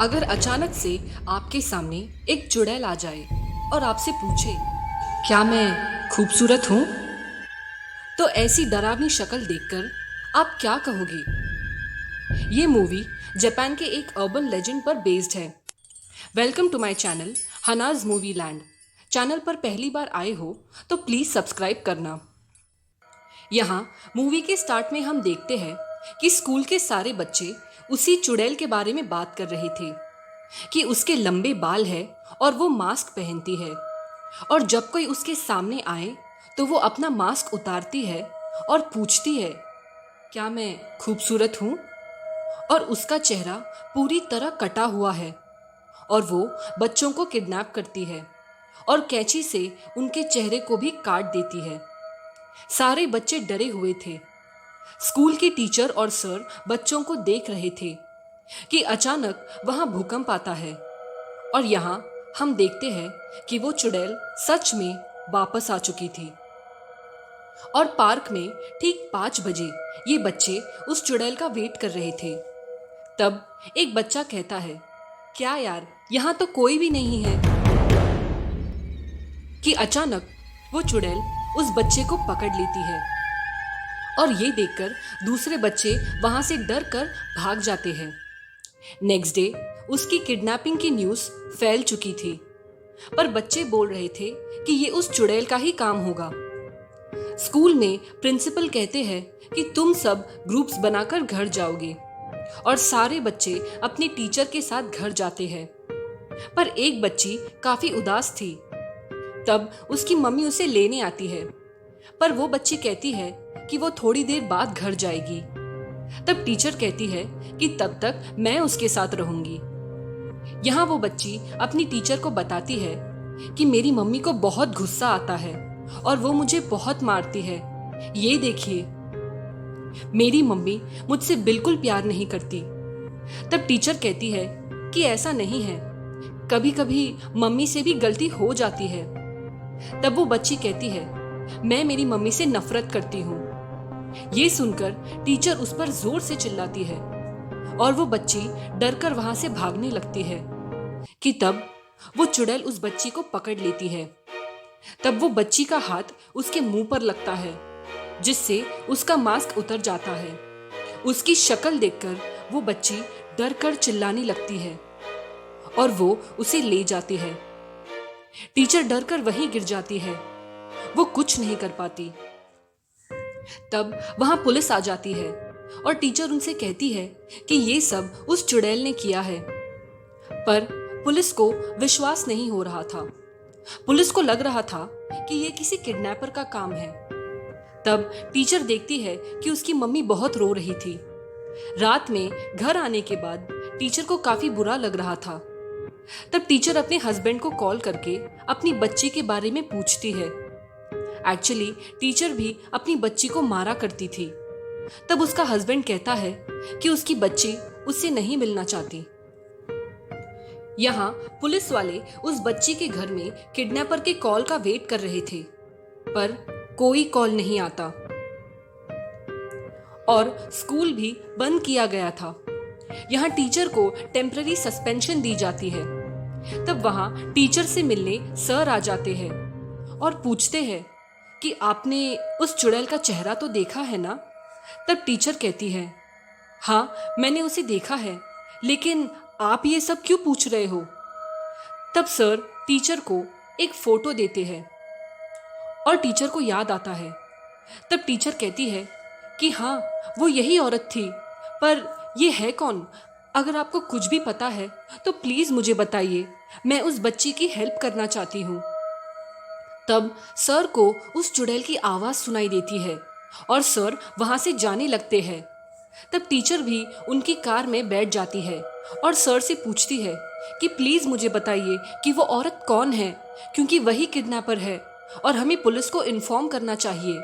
अगर अचानक से आपके सामने एक चुड़ैल आ जाए और आपसे पूछे, क्या मैं खूबसूरत हूं? तो ऐसी डरावनी शक्ल देखकर आप क्या कहोगे? ये मूवी जापान के एक अर्बन लेजेंड पर बेस्ड है। Welcome to my channel Hanaz movie land. Channel पर पहली बार आए हो तो प्लीज सब्सक्राइब करना। यहाँ मूवी के स्टार्ट में हम देखते हैं कि स्कूल के सारे बच्चे उसी चुड़ैल के बारे में बात कर रहे थे कि उसके लंबे बाल है और वो मास्क पहनती है, और जब कोई उसके सामने आए तो वो अपना मास्क उतारती है और पूछती है, क्या मैं खूबसूरत हूँ? और उसका चेहरा पूरी तरह कटा हुआ है और वो बच्चों को किडनैप करती है और कैंची से उनके चेहरे को भी काट देती है। सारे बच्चे डरे हुए थे। स्कूल की टीचर और सर बच्चों को देख रहे थे कि अचानक वहां भूकंप आता है, और यहाँ हम देखते हैं कि वो चुड़ैल सच में वापस आ चुकी थी। और पार्क में ठीक 5 बजे ये बच्चे उस चुड़ैल का वेट कर रहे थे। तब एक बच्चा कहता है, क्या यार, यहाँ तो कोई भी नहीं है। कि अचानक वो चुड़ैल उस बच्चे को पकड़ लेती है, और ये देखकर दूसरे बच्चे वहां से डर कर भाग जाते हैं। नेक्स्ट डे उसकी किडनैपिंग की न्यूज़ फैल चुकी थी, पर बच्चे बोल रहे थे कि ये उस चुड़ैल का ही काम होगा। स्कूल में प्रिंसिपल कहते हैं कि तुम सब ग्रुप्स बनाकर घर जाओगे, और सारे बच्चे अपने टीचर के साथ घर जाते हैं। पर एक बच्ची काफी उदास थी। तब उसकी मम्मी उसे लेने आती है, पर वो बच्ची कहती है कि वो थोड़ी देर बाद घर जाएगी। तब टीचर कहती है कि तब तक मैं उसके साथ रहूंगी। यहाँ वो बच्ची अपनी टीचर को बताती है कि मेरी मम्मी को बहुत गुस्सा आता है और वो मुझे बहुत मारती है। ये देखिए, मेरी मम्मी मुझसे बिल्कुल प्यार नहीं करती। तब टीचर कहती है कि ऐसा नहीं है, कभी कभी मम्मी से भी गलती हो जाती है। तब वो बच्ची कहती है, मैं मेरी मम्मी से नफरत करती हूँ। ये सुनकर टीचर उस पर जोर से चिल्लाती है और वो बच्ची डरकर वहां से भागने लगती है। कि तब वो चुड़ैल उस बच्ची को पकड़ लेती है। तब वो बच्ची का हाथ उसके मुंह पर लगता है, जिससे उसका मास्क उतर जाता है। उसकी शक्ल देखकर वो बच्ची डरकर चिल्लाने लगती है और वो उसे ले जाती है। टीचर डरकर वहीं गिर जाती है, वो कुछ नहीं कर पाती। तब वहां पुलिस आ जाती है और टीचर उनसे कहती है कि ये सब उस चुड़ैल ने किया है। पर पुलिस को विश्वास नहीं हो रहा था। पुलिस को लग रहा था कि ये किसी किडनैपर का काम है। तब टीचर देखती है कि उसकी मम्मी बहुत रो रही थी। रात में घर आने के बाद टीचर को काफी बुरा लग रहा था। तब टीचर अपने हस्बैंड को कॉल करके अपनी बच्ची के बारे में पूछती है। एक्चुअली टीचर भी अपनी बच्ची को मारा करती थी। तब उसका हस्बैंड कहता है कि उसकी बच्ची उससे नहीं मिलना चाहती। यहाँ पुलिस वाले उस बच्ची के घर में किडनैपर के कॉल का वेट कर रहे थे, पर कोई कॉल नहीं आता और स्कूल भी बंद किया गया था। यहाँ टीचर को टेम्पररी सस्पेंशन दी जाती है। तब वहां टीचर से मिलने सर आ जाते हैं और पूछते हैं कि आपने उस चुड़ैल का चेहरा तो देखा है ना? तब टीचर कहती है, हाँ मैंने उसे देखा है, लेकिन आप ये सब क्यों पूछ रहे हो? तब सर टीचर को एक फोटो देते हैं और टीचर को याद आता है। तब टीचर कहती है कि हाँ वो यही औरत थी, पर ये है कौन? अगर आपको कुछ भी पता है तो प्लीज मुझे बताइए, मैं उस बच्ची की हेल्प करना चाहती हूँ। तब सर को उस चुड़ैल की आवाज सुनाई देती है और सर वहां से जाने लगते हैं। तब टीचर भी उनकी कार में बैठ जाती है और सर से पूछती है कि प्लीज मुझे बताइए कि वो औरत कौन है, क्योंकि वही किडनैपर है और हमें पुलिस को इन्फॉर्म करना चाहिए।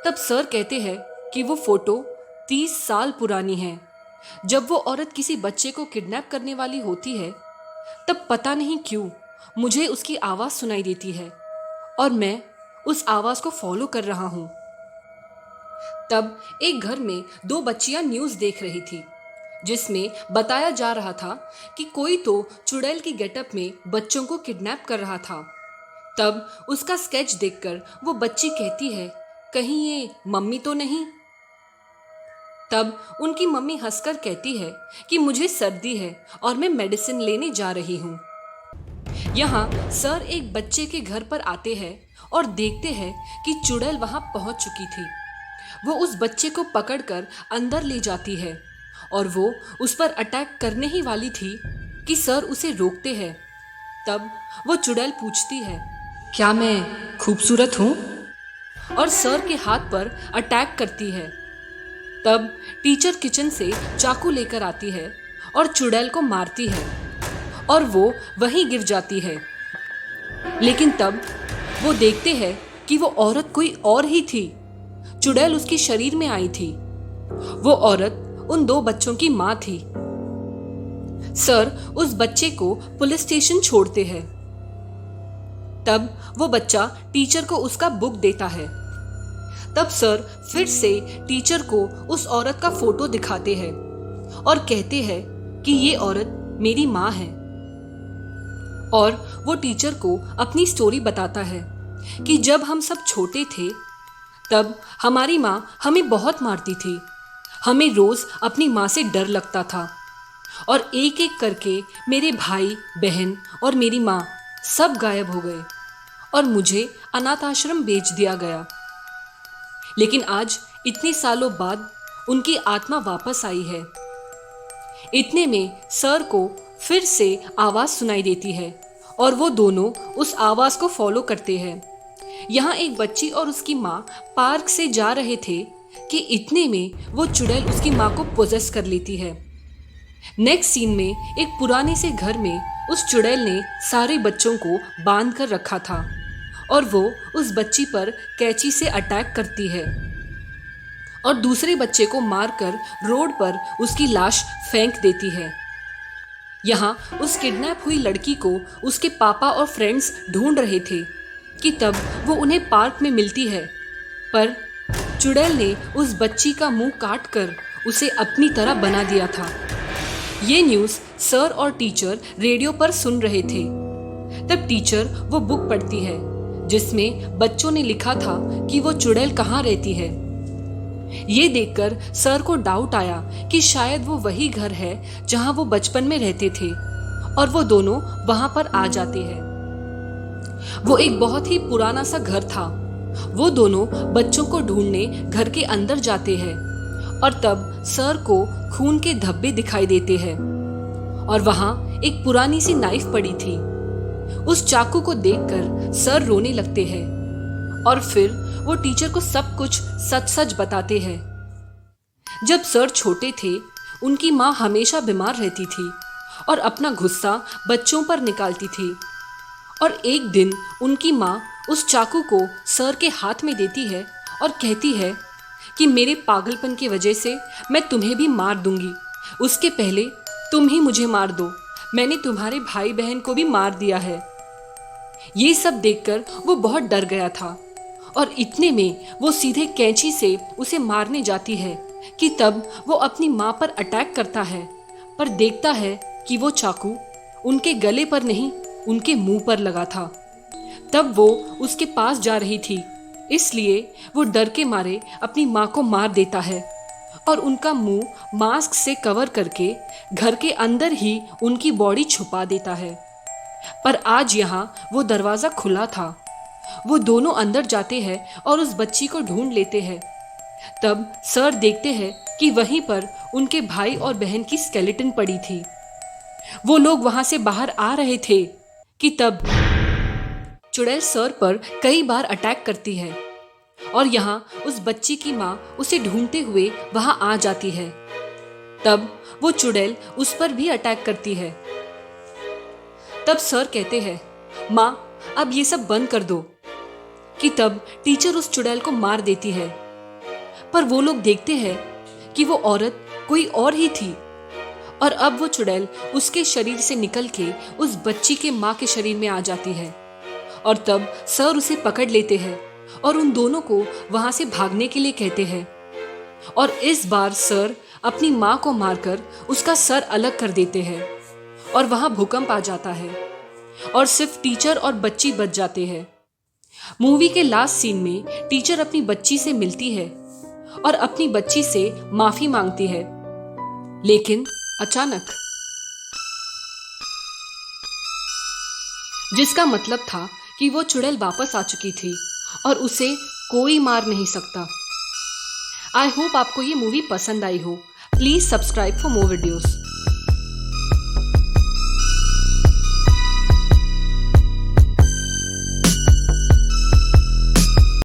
तब सर कहते हैं कि वो फोटो 30 साल पुरानी है। जब वो औरत किसी बच्चे को किडनैप करने वाली होती है, तब पता नहीं क्यों मुझे उसकी आवाज सुनाई देती है और मैं उस आवाज को फॉलो कर रहा हूँ। तब एक घर में दो बच्चियां न्यूज देख रही थी। जिसमें बताया जा रहा था कि कोई तो चुड़ैल की गेटअप में बच्चों को किडनैप कर रहा था। तब उसका स्केच देखकर वो बच्ची कहती है, कहीं ये मम्मी तो नहीं? तब उनकी मम्मी हंसकर कहती है कि मुझे सर्दी है और मैं मेडिसिन लेने जा रही हूँ। यहाँ सर एक बच्चे के घर पर आते हैं और देखते हैं कि चुड़ैल वहाँ पहुँच चुकी थी। वो उस बच्चे को पकड़कर अंदर ले जाती है और वो उस पर अटैक करने ही वाली थी कि सर उसे रोकते हैं। तब वो चुड़ैल पूछती है, क्या मैं खूबसूरत हूँ? और सर के हाथ पर अटैक करती है। तब टीचर किचन से चाकू लेकर आती है और चुड़ैल को मारती है और वो वहीं गिर जाती है। लेकिन तब वो देखते हैं कि वो औरत कोई और ही थी। चुड़ैल उसके शरीर में आई थी। वो औरत उन 2 बच्चों की माँ थी। सर उस बच्चे को पुलिस स्टेशन छोड़ते हैं। तब वो बच्चा टीचर को उसका बुक देता है। तब सर फिर से टीचर को उस औरत का फोटो दिखाते हैं और कहते हैं कि ये औरत मेरी माँ है। और वो टीचर को अपनी स्टोरी बताता है कि जब हम सब छोटे थे तब हमारी माँ हमें बहुत मारती थी। हमें रोज अपनी माँ से डर लगता था और एक एक करके मेरे भाई बहन और मेरी माँ सब गायब हो गए और मुझे अनाथ आश्रम भेज दिया गया। लेकिन आज इतने सालों बाद उनकी आत्मा वापस आई है। इतने में सर को फिर से आवाज सुनाई देती है और वो दोनों उस आवाज को फॉलो करते हैं। यहाँ एक बच्ची और उसकी माँ पार्क से जा रहे थे कि इतने में वो चुड़ैल उसकी माँ को पोजेस कर लेती है। नेक्स्ट सीन में एक पुराने से घर में उस चुड़ैल ने सारे बच्चों को बांध कर रखा था और वो उस बच्ची पर कैंची से अटैक करती है और दूसरे बच्चे को मारकर रोड पर उसकी लाश फेंक देती है। यहाँ उस किडनैप हुई लड़की को उसके पापा और फ्रेंड्स ढूंढ रहे थे कि तब वो उन्हें पार्क में मिलती है, पर चुड़ैल ने उस बच्ची का मुंह काट कर उसे अपनी तरह बना दिया था। ये न्यूज़ सर और टीचर रेडियो पर सुन रहे थे। तब टीचर वो बुक पढ़ती है जिसमें बच्चों ने लिखा था कि वो चुड़ैल कहाँ रहती है। ये देखकर सर को डाउट आया कि शायद वो वही घर है जहां वो बचपन में रहते थे और वो दोनों वहां पर आ जाते हैं। वो एक बहुत ही पुराना सा घर था। वो दोनों बच्चों को ढूंढने घर के अंदर जाते हैं और तब सर को खून के धब्बे दिखाई देते हैं और वहां एक पुरानी सी नाइफ पड़ी थी। उस चाकू को देखकर सर रोने लगते हैं और फिर वो टीचर को सब कुछ सच सच बताते हैं। जब सर छोटे थे उनकी माँ हमेशा बीमार रहती थी और अपना गुस्सा बच्चों पर निकालती थी और एक दिन उनकी माँ उस चाकू को सर के हाथ में देती है और कहती है कि मेरे पागलपन की वजह से मैं तुम्हें भी मार दूंगी, उसके पहले तुम ही मुझे मार दो, मैंने तुम्हारे भाई बहन को भी मार दिया है। ये सब देखकर वो बहुत डर गया था और इतने में वो सीधे कैंची से उसे मारने जाती है कि तब वो अपनी माँ पर अटैक करता है, पर देखता है कि वो चाकू उनके गले पर नहीं उनके मुंह पर लगा था। तब वो उसके पास जा रही थी, इसलिए वो डर के मारे अपनी माँ को मार देता है और उनका मुंह मास्क से कवर करके घर के अंदर ही उनकी बॉडी छुपा देता है। पर आज यहाँ वो दरवाज़ा खुला था। वो दोनों अंदर जाते हैं और उस बच्ची को ढूंढ लेते हैं। तब सर देखते हैं कि वहीं पर उनके भाई और बहन की स्केलेटन पड़ी थी। वो लोग वहां से बाहर आ रहे थे कि तब चुड़ैल सर पर कई बार अटैक करती है और यहाँ उस बच्ची की माँ उसे ढूंढते हुए वहां आ जाती है। तब वो चुड़ैल उस पर भी अटैक करती है। तब सर कहते हैं, माँ अब ये सब बंद कर दो, कि तब टीचर उस चुड़ैल को मार देती है। पर वो लोग देखते हैं कि वो औरत कोई और ही थी और अब वो चुड़ैल उसके शरीर से निकल के उस बच्ची के माँ के शरीर में आ जाती है और तब सर उसे पकड़ लेते हैं और उन दोनों को वहां से भागने के लिए कहते हैं। और इस बार सर अपनी माँ को मारकर उसका सर अलग कर देते हैं और वहां भूकंप आ जाता है और सिर्फ टीचर और बच्ची बच जाते हैं। मूवी के लास्ट सीन में टीचर अपनी बच्ची से मिलती है और अपनी बच्ची से माफी मांगती है, लेकिन अचानक, जिसका मतलब था कि वो चुड़ैल वापस आ चुकी थी और उसे कोई मार नहीं सकता। आई होप आपको ये मूवी पसंद आई हो। Please subscribe for more videos.